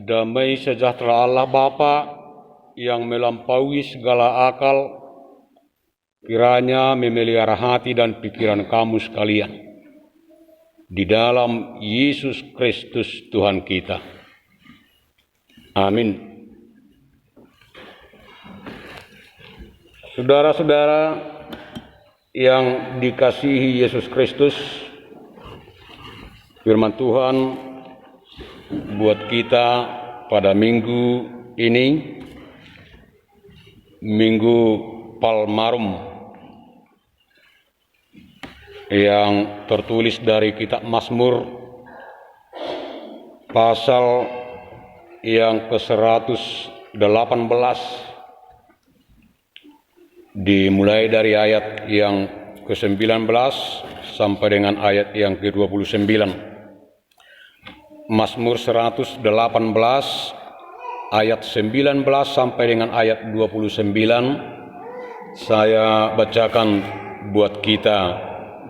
Damai sejahtera Allah Bapa yang melampaui segala akal, kiranya memelihara hati dan pikiran kamu sekalian di dalam Yesus Kristus Tuhan kita. Amin. Saudara-saudara yang dikasihi Yesus Kristus, firman Tuhan buat kita pada minggu ini, Minggu Palmarum, yang tertulis dari kitab Mazmur pasal yang ke-118, dimulai dari ayat yang ke-19 sampai dengan ayat yang ke-29. Mazmur 118 ayat 19 sampai dengan ayat 29 saya bacakan buat kita.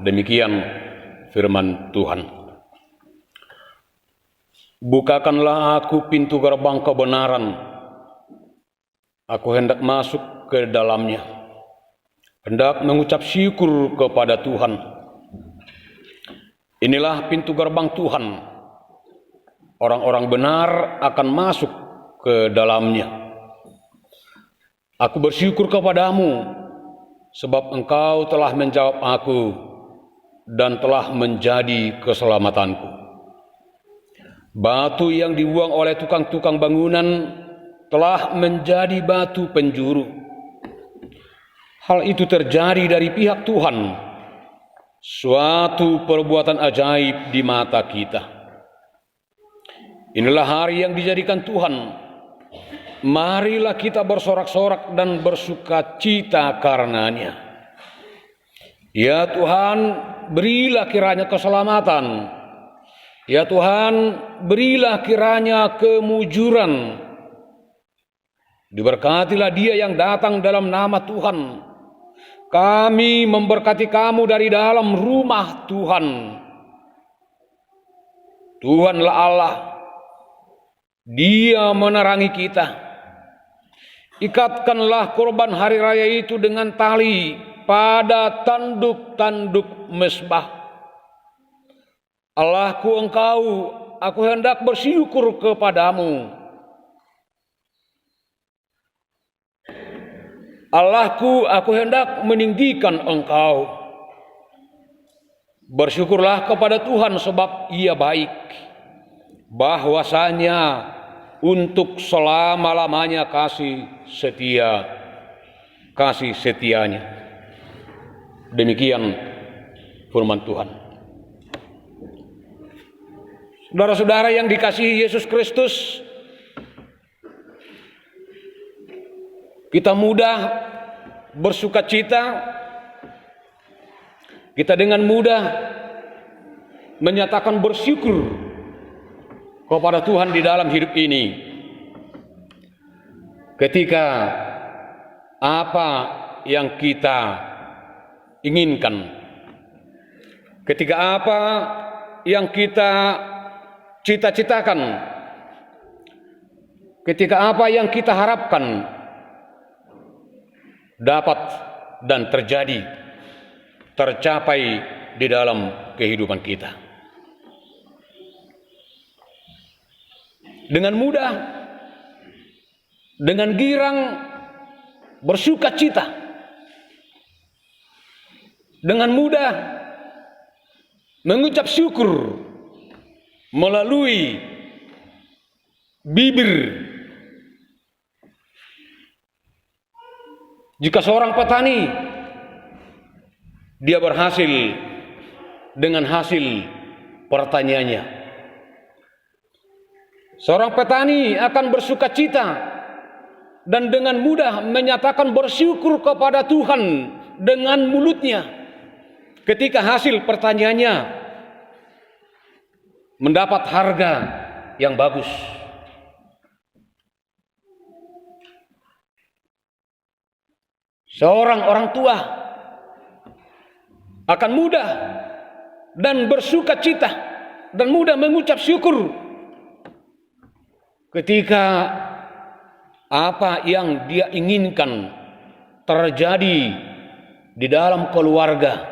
Demikian firman Tuhan. Bukakanlah aku pintu gerbang kebenaran, aku hendak masuk ke dalamnya, hendak mengucap syukur kepada Tuhan. Inilah pintu gerbang Tuhan, orang-orang benar akan masuk ke dalamnya. Aku bersyukur kepadamu, sebab engkau telah menjawab aku dan telah menjadi keselamatanku. Batu yang dibuang oleh tukang-tukang bangunan telah menjadi batu penjuru. Hal itu terjadi dari pihak Tuhan, suatu perbuatan ajaib di mata kita. Inilah hari yang dijadikan Tuhan. Marilah kita bersorak-sorak dan bersuka cita karenanya. Ya Tuhan, berilah kiranya keselamatan. Ya Tuhan, berilah kiranya kemujuran. Diberkatilah dia yang datang dalam nama Tuhan. Kami memberkati kamu dari dalam rumah Tuhan. Tuhanlah Allah, Dia menerangi kita. Ikatkanlah korban hari raya itu dengan tali pada tanduk-tanduk mezbah. Allahku engkau, aku hendak bersyukur kepadamu. Allahku, aku hendak meninggikan engkau. Bersyukurlah kepada Tuhan sebab Ia baik, bahwasanya untuk selama-lamanya kasih setianya. Demikian firman Tuhan. Saudara-saudara yang dikasihi Yesus Kristus, kita mudah bersuka cita, kita dengan mudah menyatakan bersyukur kepada Tuhan di dalam hidup ini. Ketika apa yang kita inginkan, ketika apa yang kita cita-citakan, ketika apa yang kita harapkan dapat dan terjadi, tercapai di dalam kehidupan kita. Dengan mudah, dengan girang, bersuka cita. Dengan mudah, mengucap syukur melalui bibir. Jika seorang petani, dia berhasil dengan hasil pertaniannya. Seorang petani akan bersuka cita dan dengan mudah menyatakan bersyukur kepada Tuhan dengan mulutnya ketika hasil pertaniannya mendapat harga yang bagus. Seorang orang tua akan mudah dan bersuka cita dan mudah mengucap syukur ketika apa yang dia inginkan terjadi di dalam keluarga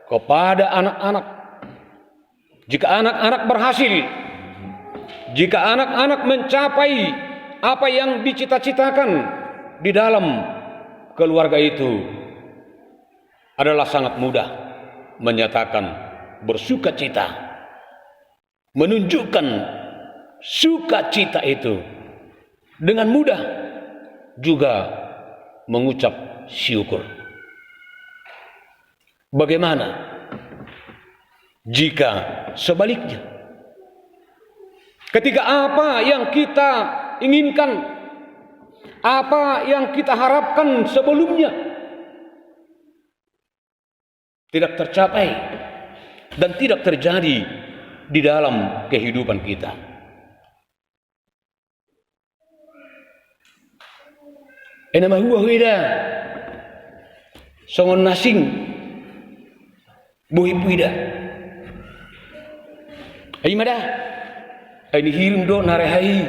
kepada anak-anak. Jika anak-anak berhasil, jika anak-anak mencapai apa yang dicita-citakan di dalam keluarga itu, adalah sangat mudah menyatakan bersukacita, menunjukkan sukacita itu, dengan mudah juga mengucap syukur. Bagaimana jika sebaliknya? Ketika apa yang kita inginkan, apa yang kita harapkan sebelumnya tidak tercapai dan tidak terjadi di dalam kehidupan kita. Enama huwa huida songon nasing buhi puida. Ai mada ai hirim do narehai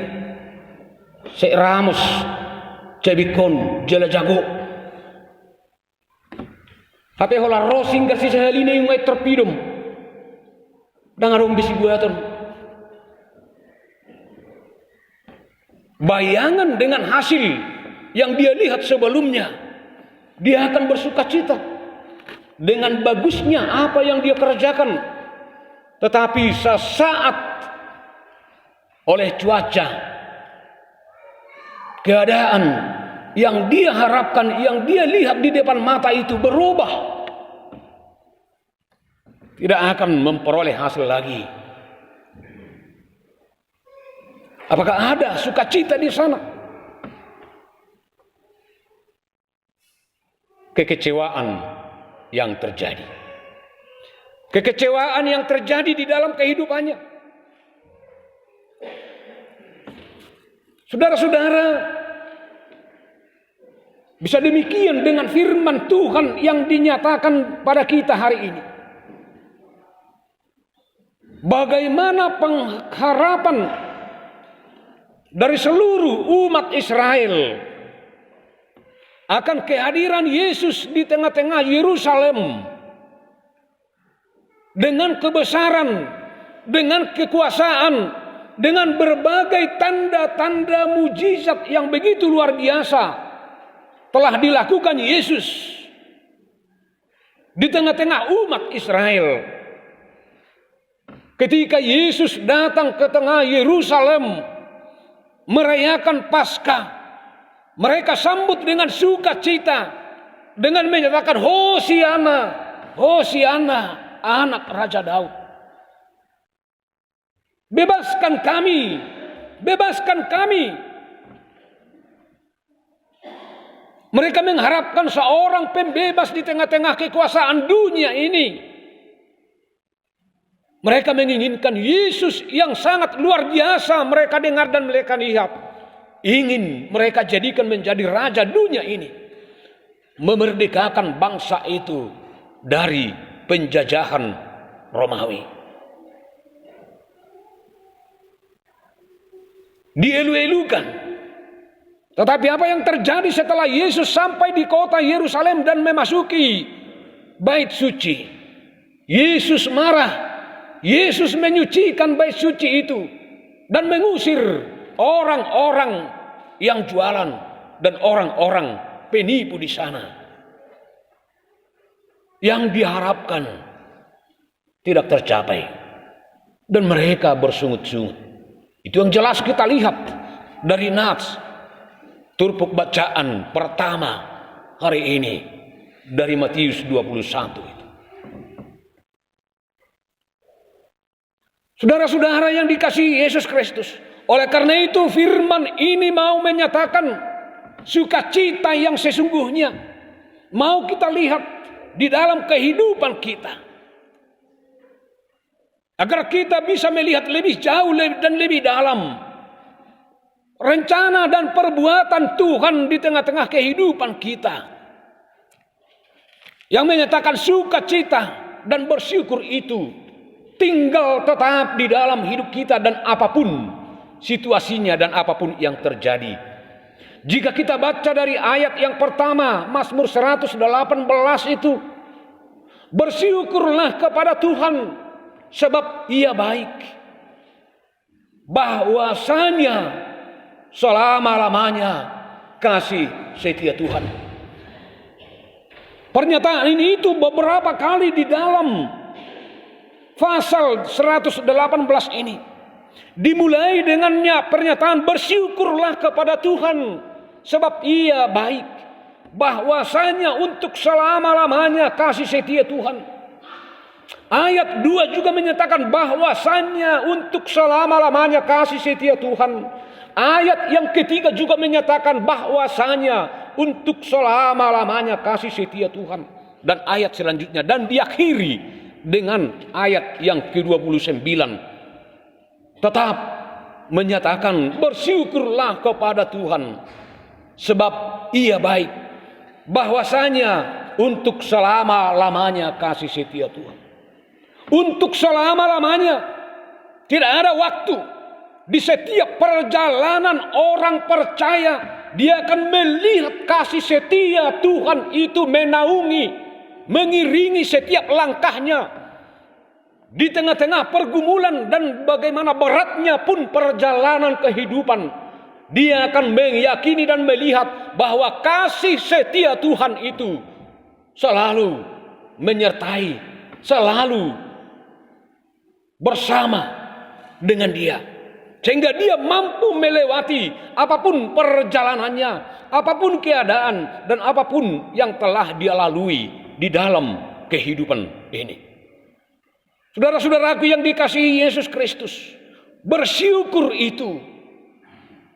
se ramos cebikon jela jago. Tapi hola rosing kasi sahaline yung ay terpidum. Dangarong bisi buatan. Bayangan dengan hasil yang dia lihat sebelumnya, dia akan bersukacita dengan bagusnya apa yang dia kerjakan. Tetapi sesaat oleh cuaca, keadaan yang dia harapkan, yang dia lihat di depan mata itu berubah, tidak akan memperoleh hasil lagi. Apakah ada sukacita di sana? Kekecewaan yang terjadi. Kekecewaan yang terjadi di dalam kehidupannya. Saudara-saudara, bisa demikian dengan firman Tuhan yang dinyatakan pada kita hari ini. Bagaimana pengharapan dari seluruh umat Israel akan kehadiran Yesus di tengah-tengah Yerusalem dengan kebesaran, dengan kekuasaan, dengan berbagai tanda-tanda mujizat yang begitu luar biasa telah dilakukan Yesus di tengah-tengah umat Israel. Ketika Yesus datang ke tengah Yerusalem merayakan Paskah, mereka sambut dengan sukacita dengan menyatakan Hosiana, Hosiana, anak Raja Daud. Bebaskan kami, bebaskan kami. Mereka mengharapkan seorang pembebas di tengah-tengah kekuasaan dunia ini. Mereka menginginkan Yesus yang sangat luar biasa mereka dengar dan mereka lihat. Ingin mereka jadikan menjadi raja dunia ini. Memerdekakan bangsa itu dari penjajahan Romawi. Dielu-elukan. Tetapi apa yang terjadi setelah Yesus sampai di kota Yerusalem dan memasuki bait suci? Yesus marah. Yesus menyucikan bait suci itu dan mengusir orang-orang yang jualan dan orang-orang penipu di sana. Yang diharapkan tidak tercapai dan mereka bersungut-sungut. Itu yang jelas kita lihat dari nats turpuk bacaan pertama hari ini dari Matius 21 itu. Saudara-saudara yang dikasihi Yesus Kristus, oleh karena itu firman ini mau menyatakan sukacita yang sesungguhnya. Mau kita lihat di dalam kehidupan kita. Agar kita bisa melihat lebih jauh dan lebih dalam rencana dan perbuatan Tuhan di tengah-tengah kehidupan kita. Yang menyatakan sukacita dan bersyukur itu tinggal tetap di dalam hidup kita dan apapun situasinya dan apapun yang terjadi. Jika kita baca dari ayat yang pertama, Mazmur 118 itu, bersyukurlah kepada Tuhan sebab Ia baik, bahwasanya selama-lamanya kasih setia Tuhan. Pernyataan ini itu beberapa kali di dalam pasal 118 ini. Dimulai dengannya pernyataan bersyukurlah kepada Tuhan sebab Ia baik, bahwasanya untuk selama-lamanya kasih setia Tuhan. Ayat 2 juga menyatakan bahwasanya untuk selama-lamanya kasih setia Tuhan. Ayat yang ketiga juga menyatakan bahwasanya untuk selama-lamanya kasih setia Tuhan. Dan ayat selanjutnya, dan diakhiri dengan ayat yang ke-29, tetap menyatakan bersyukurlah kepada Tuhan sebab Ia baik, bahwasanya untuk selama-lamanya kasih setia Tuhan. Untuk selama-lamanya, tidak ada waktu. Di setiap perjalanan orang percaya, dia akan melihat kasih setia Tuhan itu menaungi, mengiringi setiap langkahnya. Di tengah-tengah pergumulan dan bagaimana beratnya pun perjalanan kehidupan, dia akan meyakini dan melihat bahwa kasih setia Tuhan itu selalu menyertai, selalu bersama dengan dia. Sehingga dia mampu melewati apapun perjalanannya, apapun keadaan, dan apapun yang telah dia lalui di dalam kehidupan ini. Saudara-saudaraku yang dikasihi Yesus Kristus, bersyukur itu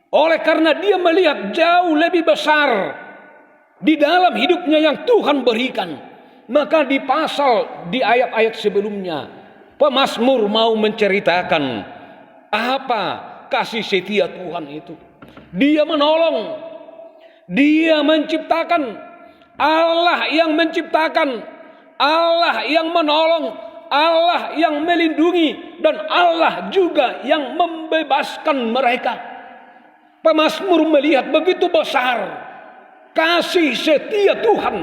oleh karena dia melihat jauh lebih besar di dalam hidupnya yang Tuhan berikan. Maka di ayat-ayat sebelumnya, pemazmur mau menceritakan apa kasih setia Tuhan itu. Dia menolong, Dia menciptakan, Allah yang menciptakan, Allah yang menolong, Allah yang melindungi, dan Allah juga yang membebaskan mereka. Pemazmur melihat begitu besar kasih setia Tuhan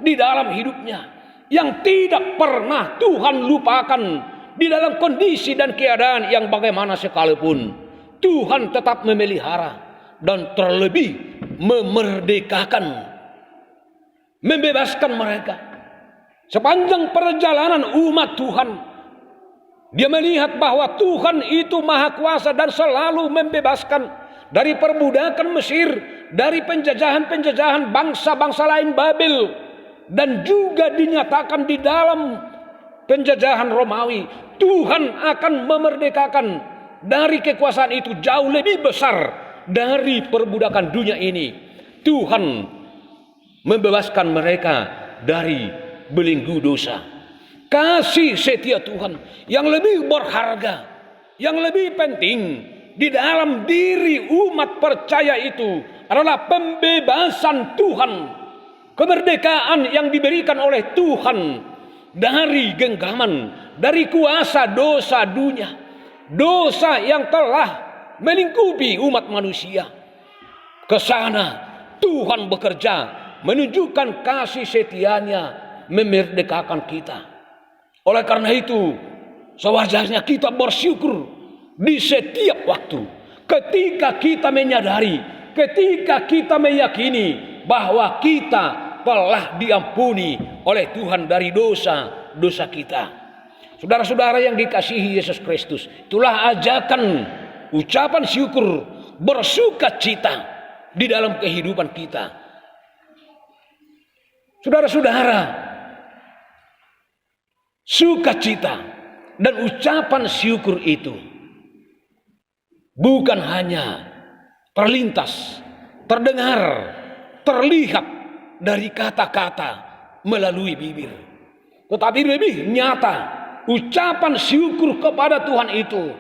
di dalam hidupnya, yang tidak pernah Tuhan lupakan. Di dalam kondisi dan keadaan yang bagaimana sekalipun, Tuhan tetap memelihara dan terlebih memerdekakan, membebaskan mereka. Sepanjang perjalanan umat Tuhan, dia melihat bahwa Tuhan itu maha kuasa dan selalu membebaskan dari perbudakan Mesir, dari penjajahan-penjajahan bangsa-bangsa lain Babel, dan juga dinyatakan di dalam penjajahan Romawi. Tuhan akan memerdekakan dari kekuasaan itu jauh lebih besar dari perbudakan dunia ini. Tuhan membebaskan mereka dari belenggu dosa. Kasih setia Tuhan yang lebih berharga, yang lebih penting di dalam diri umat percaya itu adalah pembebasan Tuhan, kemerdekaan yang diberikan oleh Tuhan dari genggaman, dari kuasa dosa dunia, dosa yang telah melingkupi umat manusia. Kesana Tuhan bekerja menunjukkan kasih setianya, memerdekakan kita. Oleh karena itu, sewajarnya kita bersyukur di setiap waktu, ketika kita menyadari, ketika kita meyakini bahwa kita telah diampuni oleh Tuhan dari dosa-dosa kita. Saudara-saudara yang dikasihi Yesus Kristus, itulah ajakan ucapan syukur, bersukacita di dalam kehidupan kita. Saudara-saudara, sukacita dan ucapan syukur itu bukan hanya terlintas, terdengar, terlihat dari kata-kata melalui bibir, tetapi lebih nyata ucapan syukur kepada Tuhan itu.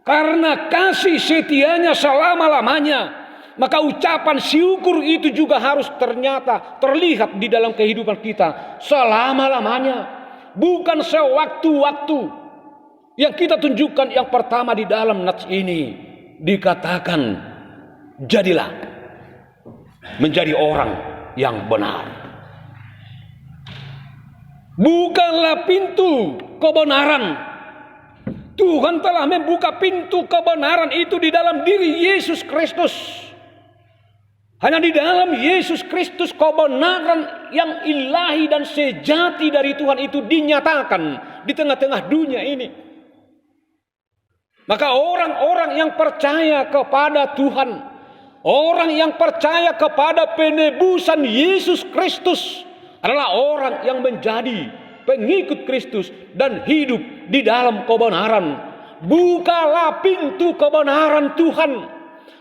Karena kasih setianya selama-lamanya, maka ucapan syukur itu juga harus ternyata terlihat di dalam kehidupan kita selama-lamanya. Bukan sewaktu-waktu yang kita tunjukkan yang pertama di dalam nats ini. dikatakan, jadilah menjadi orang yang benar. Bukalah pintu kebenaran. Tuhan telah membuka pintu kebenaran itu di dalam diri Yesus Kristus. Hanya di dalam Yesus Kristus kebenaran yang ilahi dan sejati dari Tuhan itu dinyatakan di tengah-tengah dunia ini. Maka orang-orang yang percaya kepada Tuhan, orang yang percaya kepada penebusan Yesus Kristus adalah orang yang menjadi pengikut Kristus dan hidup di dalam kebenaran. Bukalah pintu kebenaran Tuhan.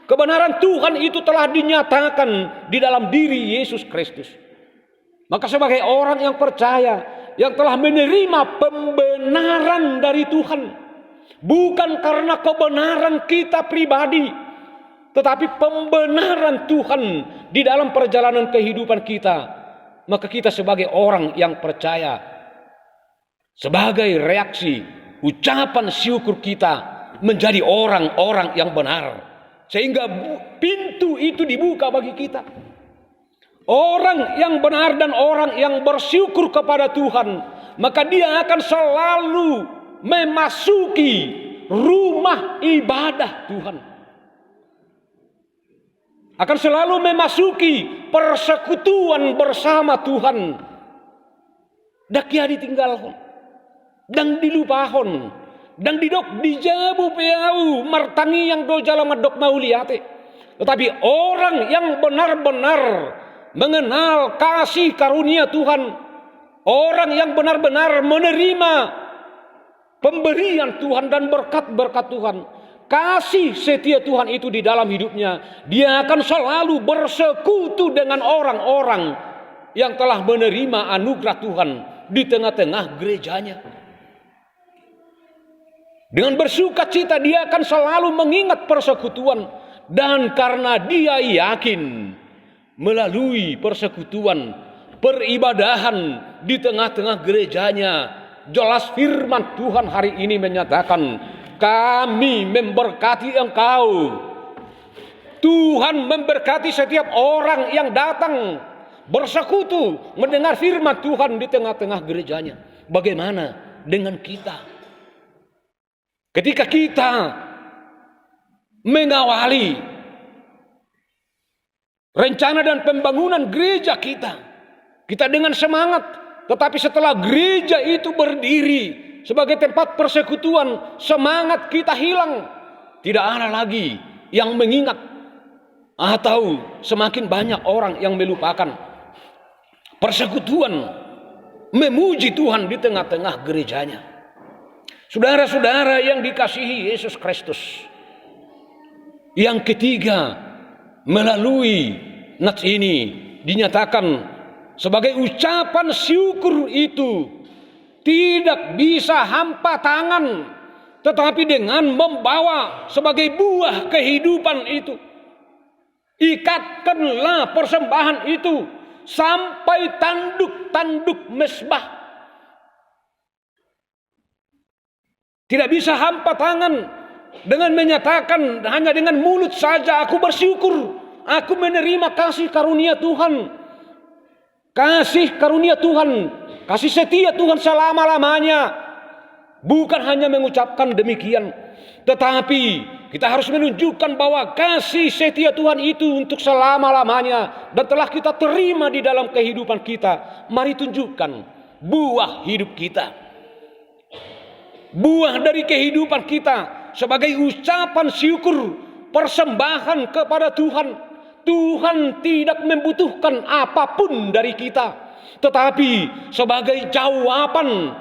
Kebenaran Tuhan itu telah dinyatakan di dalam diri Yesus Kristus. Maka sebagai orang yang percaya, yang telah menerima pembenaran dari Tuhan, bukan karena kebenaran kita pribadi, tetapi pembenaran Tuhan di dalam perjalanan kehidupan kita, maka kita sebagai orang yang percaya, sebagai reaksi ucapan syukur kita menjadi orang-orang yang benar. Sehingga pintu itu dibuka bagi kita. Orang yang benar dan orang yang bersyukur kepada Tuhan, maka dia akan selalu memasuki rumah ibadah Tuhan. Akan selalu memasuki persekutuan bersama Tuhan. Dakia ditinggalkan, dan dilupahon, dan didok dijabu peau martangi yang do jalan dok mauliate. Tetapi orang yang benar-benar mengenal kasih karunia Tuhan, orang yang benar-benar menerima pemberian Tuhan dan berkat-berkat Tuhan, kasih setia Tuhan itu di dalam hidupnya, dia akan selalu bersekutu dengan orang-orang yang telah menerima anugerah Tuhan di tengah-tengah gerejanya. Dengan bersukacita dia akan selalu mengingat persekutuan, dan karena dia yakin melalui persekutuan, peribadahan di tengah-tengah gerejanya, jelas firman Tuhan hari ini menyatakan, kami memberkati engkau. Tuhan memberkati setiap orang yang datang bersekutu mendengar firman Tuhan di tengah-tengah gerejanya. Bagaimana dengan kita? Ketika kita mengawali rencana dan pembangunan gereja kita dengan semangat, tetapi setelah gereja itu berdiri sebagai tempat persekutuan, semangat kita hilang, tidak ada lagi yang mengingat, atau semakin banyak orang yang melupakan persekutuan memuji Tuhan di tengah-tengah gerejanya. Saudara-saudara yang dikasihi Yesus Kristus, yang ketiga, melalui nats ini dinyatakan sebagai ucapan syukur itu tidak bisa hampa tangan, tetapi dengan membawa sebagai buah kehidupan itu. Ikatkanlah persembahan itu sampai tanduk-tanduk mezbah. Tidak bisa hampa tangan dengan menyatakan hanya dengan mulut saja, aku bersyukur, aku menerima kasih karunia Tuhan. Kasih karunia Tuhan, kasih setia Tuhan selama-lamanya. Bukan hanya mengucapkan demikian, tetapi kita harus menunjukkan bahwa kasih setia Tuhan itu untuk selama-lamanya dan telah kita terima di dalam kehidupan kita. Mari tunjukkan buah hidup kita, buah dari kehidupan kita sebagai ucapan syukur, persembahan kepada Tuhan. Tuhan tidak membutuhkan apapun dari kita, tetapi sebagai jawaban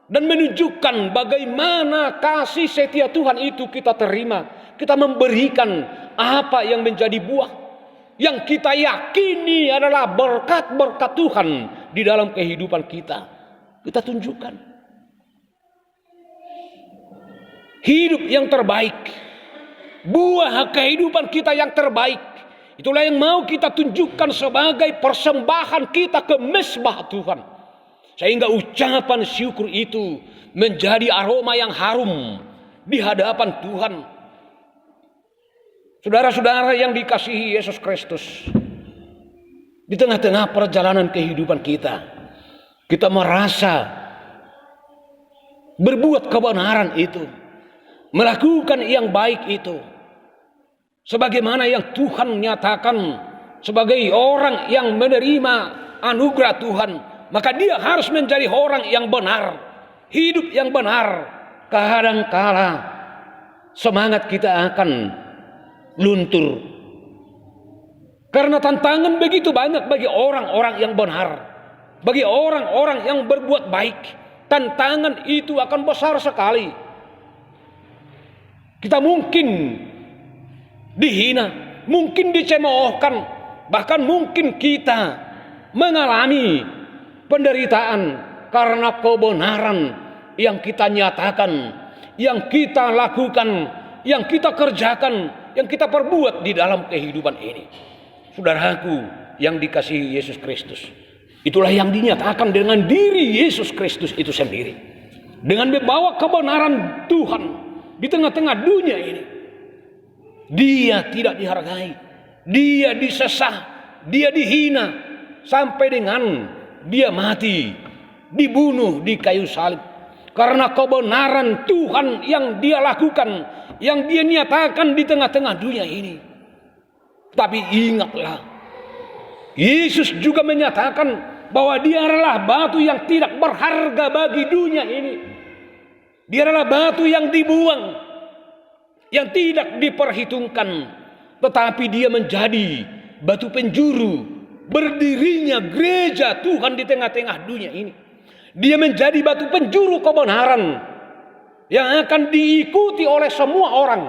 dan menunjukkan bagaimana kasih setia Tuhan itu kita terima, kita memberikan apa yang menjadi buah yang kita yakini adalah berkat-berkat Tuhan di dalam kehidupan kita. Kita tunjukkan hidup yang terbaik, buah kehidupan kita yang terbaik. Itulah yang mau kita tunjukkan sebagai persembahan kita ke mezbah Tuhan. Sehingga ucapan syukur itu menjadi aroma yang harum di hadapan Tuhan. Saudara-saudara yang dikasihi Yesus Kristus, di tengah-tengah perjalanan kehidupan kita merasa berbuat kebenaran itu, melakukan yang baik itu, sebagaimana yang Tuhan nyatakan sebagai orang yang menerima anugerah Tuhan, maka dia harus menjadi orang yang benar, hidup yang benar. Kadang-kala semangat kita akan luntur, karena tantangan begitu banyak bagi orang-orang yang benar, bagi orang-orang yang berbuat baik. Tantangan itu akan besar sekali. Kita mungkin dihina, mungkin dicemoohkan, bahkan mungkin kita mengalami penderitaan karena kebenaran yang kita nyatakan, yang kita lakukan, yang kita kerjakan, yang kita perbuat di dalam kehidupan ini. Saudaraku yang dikasihi Yesus Kristus, itulah yang dinyatakan dengan diri Yesus Kristus itu sendiri, dengan membawa kebenaran Tuhan di tengah-tengah dunia ini. Dia tidak dihargai, dia disesah, dia dihina, sampai dengan dia mati, dibunuh di kayu salib. Karena kebenaran Tuhan yang dia lakukan, yang dia nyatakan di tengah-tengah dunia ini. Tapi ingatlah, Yesus juga menyatakan bahwa dia adalah batu yang tidak berharga bagi dunia ini. Dia adalah batu yang dibuang, yang tidak diperhitungkan, tetapi dia menjadi batu penjuru berdirinya gereja Tuhan di tengah-tengah dunia ini. Dia menjadi batu penjuru kebenaran yang akan diikuti oleh semua orang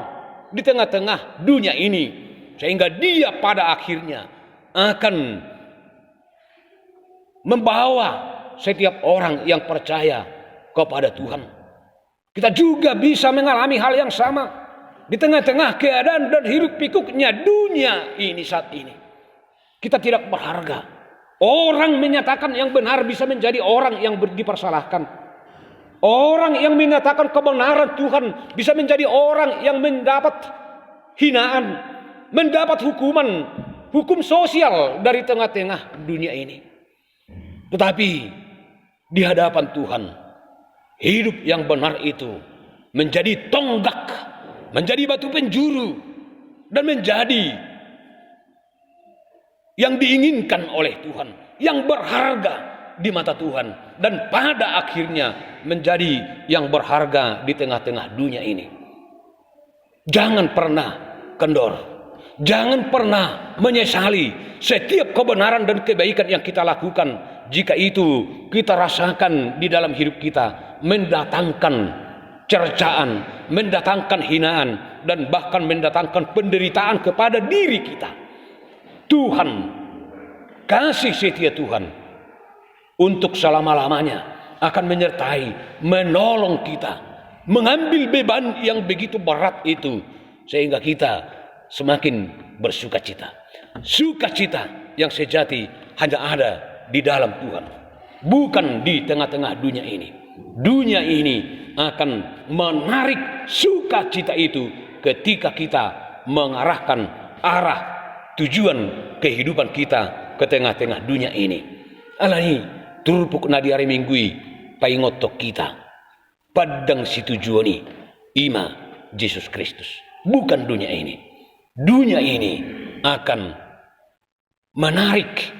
di tengah-tengah dunia ini, sehingga dia pada akhirnya akan membawa setiap orang yang percaya kepada Tuhan. Kita juga bisa mengalami hal yang sama di tengah-tengah keadaan dan hiruk pikuknya dunia ini saat ini. Kita tidak berharga. Orang menyatakan yang benar bisa menjadi orang yang dipersalahkan. Orang yang menyatakan kebenaran Tuhan bisa menjadi orang yang mendapat hinaan, mendapat hukum sosial dari tengah-tengah dunia ini. Tetapi di hadapan Tuhan, hidup yang benar itu menjadi tonggak, menjadi batu penjuru, dan menjadi yang diinginkan oleh Tuhan, yang berharga di mata Tuhan, dan pada akhirnya menjadi yang berharga di tengah-tengah dunia ini. Jangan pernah kendor, jangan pernah menyesali setiap kebenaran dan kebaikan yang kita lakukan, jika itu kita rasakan di dalam hidup kita mendatangkan cercaan, mendatangkan hinaan, dan bahkan mendatangkan penderitaan kepada diri kita. Tuhan, kasih setia Tuhan untuk selama-lamanya akan menyertai, menolong kita, mengambil beban yang begitu berat itu, sehingga kita semakin bersukacita. Sukacita yang sejati hanya ada di dalam Tuhan, bukan di tengah-tengah dunia ini. Dunia ini akan menarik sukacita itu ketika kita mengarahkan arah tujuan kehidupan kita ke tengah-tengah dunia ini. Alani turupuk na di hari minggui paingotok kita padang si tujuani ima Yesus Kristus, bukan dunia ini. Dunia ini akan menarik,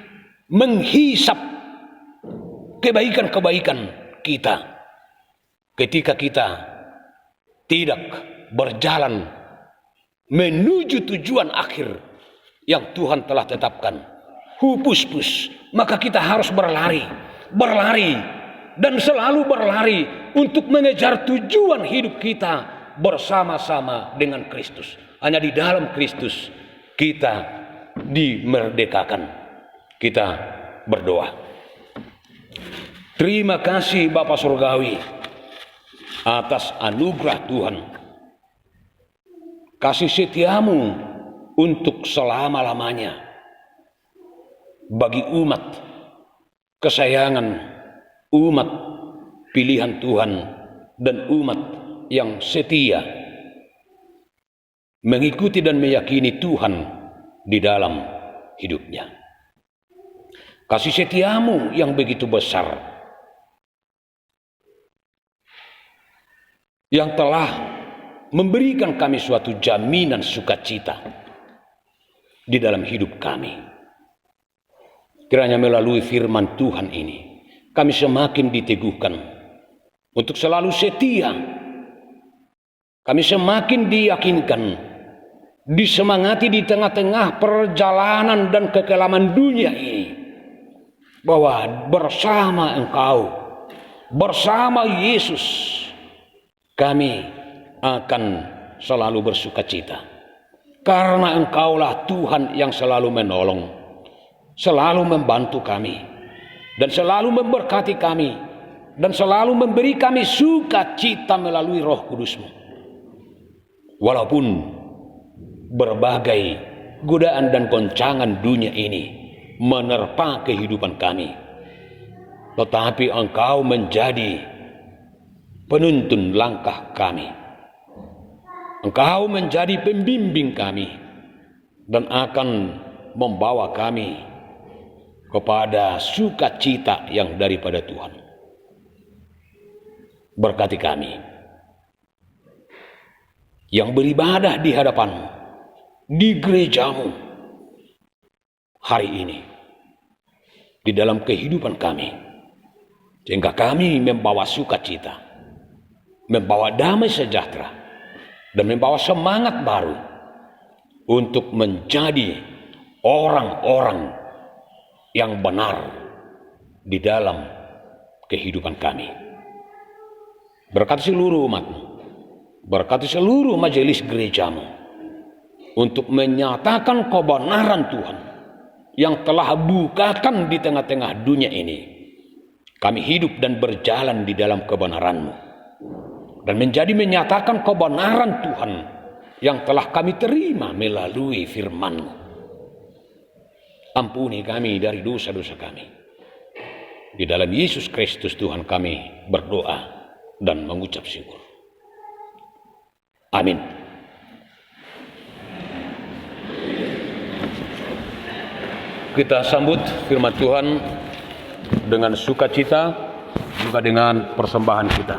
menghisap kebaikan-kebaikan kita ketika kita tidak berjalan menuju tujuan akhir yang Tuhan telah tetapkan. Hupus-pus, maka kita harus berlari dan selalu berlari untuk mengejar tujuan hidup kita bersama-sama dengan Kristus. Hanya di dalam Kristus kita dimerdekakan. Kita berdoa. Terima kasih Bapa Surgawi atas anugerah Tuhan, kasih setiamu untuk selama-lamanya bagi umat kesayangan, umat pilihan Tuhan, dan umat yang setia mengikuti dan meyakini Tuhan di dalam hidupnya. Kasih setiamu yang begitu besar, yang telah memberikan kami suatu jaminan sukacita di dalam hidup kami. Kiranya melalui firman Tuhan ini, kami semakin diteguhkan untuk selalu setia. Kami semakin diyakinkan, disemangati di tengah-tengah perjalanan dan kekelaman dunia ini, bahwa bersama Engkau, bersama Yesus, kami akan selalu bersukacita. Karena Engkaulah Tuhan yang selalu menolong, selalu membantu kami, dan selalu memberkati kami, dan selalu memberi kami sukacita melalui Roh Kudus-Mu. Walaupun berbagai godaan dan goncangan dunia ini menerpa kehidupan kami, tetapi Engkau menjadi penuntun langkah kami. Engkau menjadi pembimbing kami dan akan membawa kami kepada sukacita yang daripada Tuhan. Berkati kami yang beribadah di hadapan-Mu, di gereja-Mu hari ini, di dalam kehidupan kami, sehingga kami membawa sukacita, membawa damai sejahtera, dan membawa semangat baru untuk menjadi orang-orang yang benar di dalam kehidupan kami. Berkati seluruh umat-Mu, berkati seluruh majelis gereja-Mu, untuk menyatakan kebenaran Tuhan yang telah bukakan di tengah-tengah dunia ini. Kami hidup dan berjalan di dalam kebenaran-Mu, dan menjadi menyatakan kebenaran Tuhan yang telah kami terima melalui firman-Mu. Ampuni kami dari dosa-dosa kami. Di dalam Yesus Kristus Tuhan kami berdoa dan mengucap syukur. Amin. Kita sambut firman Tuhan dengan sukacita, juga dengan persembahan kita.